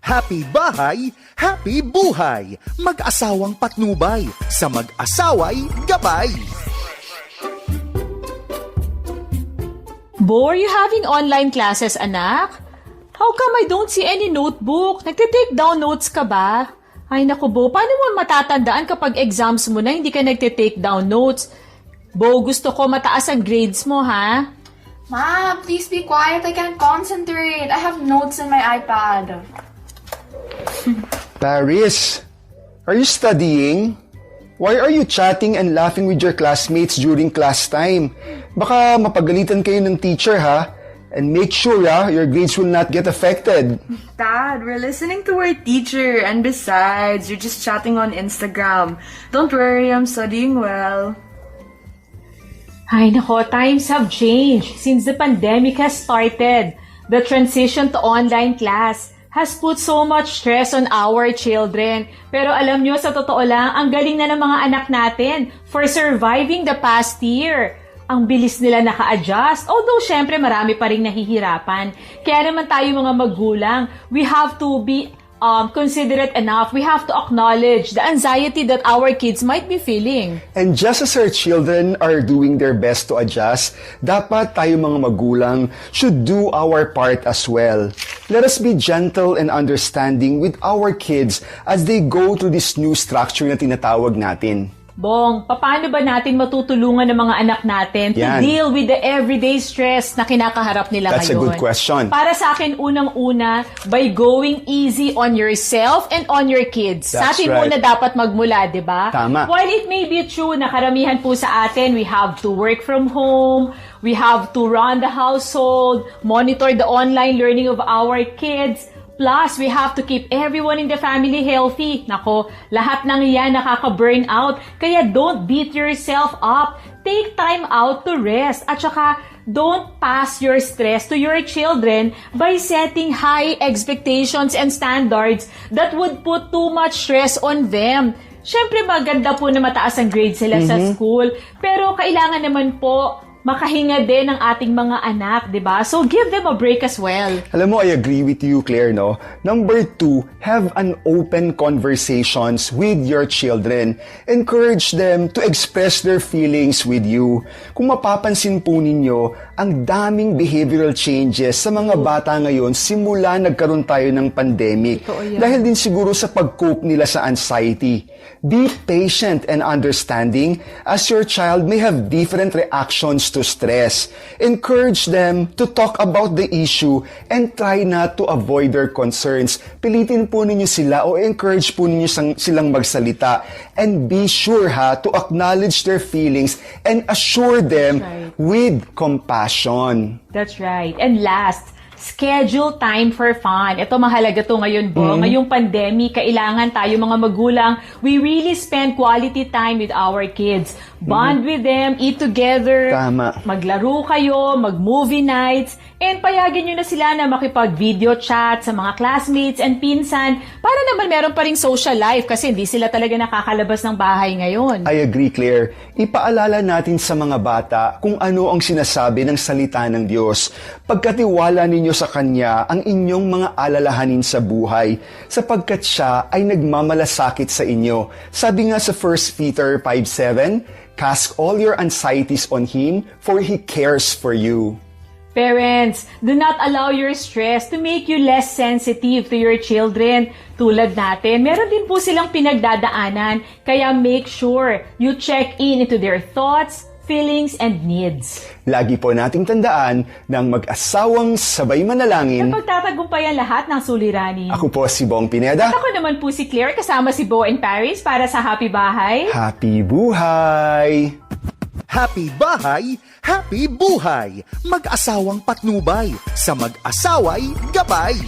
Happy bahay, happy buhay. Mag-asawang patnubay, sa mag-asaway gabay. Bo, are you having online classes, anak? How come I don't see any notebook? Nagte-take down notes ka ba? Ay naku, Bo, paano mo matatandaan kapag exams mo na hindi ka nagte-take down notes? Bo, gusto ko mataas ang grades mo, ha? Ma, please be quiet. I can't concentrate. I have notes in my iPad. Paris, are you studying? Why are you chatting and laughing with your classmates during class time? Baka mapagalitan kayo ng teacher, ha? And make sure, your grades will not get affected. Dad, we're listening to our teacher. And besides, you're just chatting on Instagram. Don't worry, I'm studying well. Ay nako, times have changed since the pandemic has started. The transition to online class has put so much stress on our children. Pero alam nyo, sa totoo lang, ang galing na ng mga anak natin for surviving the past year. Ang bilis nila naka-adjust. Although, syempre, marami pa rin nahihirapan. Kaya naman tayo mga magulang, we have to be considerate enough. We have to acknowledge the anxiety that our kids might be feeling. And just as our children are doing their best to adjust, dapat tayo mga magulang should do our part as well. Let us be gentle and understanding with our kids as they go through this new structure na tinatawag natin. Bong, paano ba natin matutulungan ng mga anak natin to deal with the everyday stress na kinakaharap nila That's ngayon? a good question. Para sa akin, unang-una, by going easy on yourself and on your kids. Sa That's atin right. muna dapat magmula, di ba? Tama. While it may be true na karamihan po sa atin, we have to work from home, we have to run the household, monitor the online learning of our kids, plus, we have to keep everyone in the family healthy. Nako, lahat ng yan nakaka-burn out. Kaya don't beat yourself up. Take time out to rest. At saka, don't pass your stress to your children by setting high expectations and standards that would put too much stress on them. Siyempre, maganda po na mataas ang grades sila sa school. Pero kailangan naman po makahinga din ng ating mga anak, di ba? So, give them a break as well. Alam mo, I agree with you, Claire, no? Number 2, have an open conversations with your children. Encourage them to express their feelings with you. Kung mapapansin po ninyo, ang daming behavioral changes sa mga bata ngayon simula nagkaroon tayo ng pandemic. Dahil din siguro sa pag-cope nila sa anxiety. Be patient and understanding as your child may have different reactions to stress. Encourage them to talk about the issue and try not to avoid their concerns. Pilitin po ninyo sila o encourage po ninyo silang magsalita. And be sure to acknowledge their feelings and assure them with compassion. That's right. And last, schedule time for fun. Ito mahalaga to ngayon, Bo. Ngayong pandemic, kailangan tayo mga magulang, we really spend quality time with our kids. Bond with them, eat together, Tama. maglaro kayo, mag-movie nights, and payagin nyo na sila na makipag-video chat sa mga classmates and pinsan para naman meron pa ring social life kasi hindi sila talaga nakakalabas ng bahay ngayon. I agree, Claire. Ipaalala natin sa mga bata kung ano ang sinasabi ng salita ng Diyos. Pagkatiwala ninyo sa Kanya ang inyong mga alalahanin sa buhay, sapagkat Siya ay nagmamalasakit sa inyo. Sabi nga sa 1 Peter 5:7, cast all your anxieties on Him, for He cares for you. Parents, do not allow your stress to make you less sensitive to your children. Tulad natin, meron din po silang pinagdadaanan, kaya make sure you check in into their thoughts, feelings, and needs. Lagi po nating tandaan ng mag-asawang sabay manalangin. Pagtatagumpayan lahat ng suliranin. Ako po si Bong Pineda. At ako naman po si Claire, kasama si Bo and Paris para sa Happy Bahay. Happy buhay! Happy bahay, happy buhay. Mag-asawang patnubay, sa mag-asaway gabay.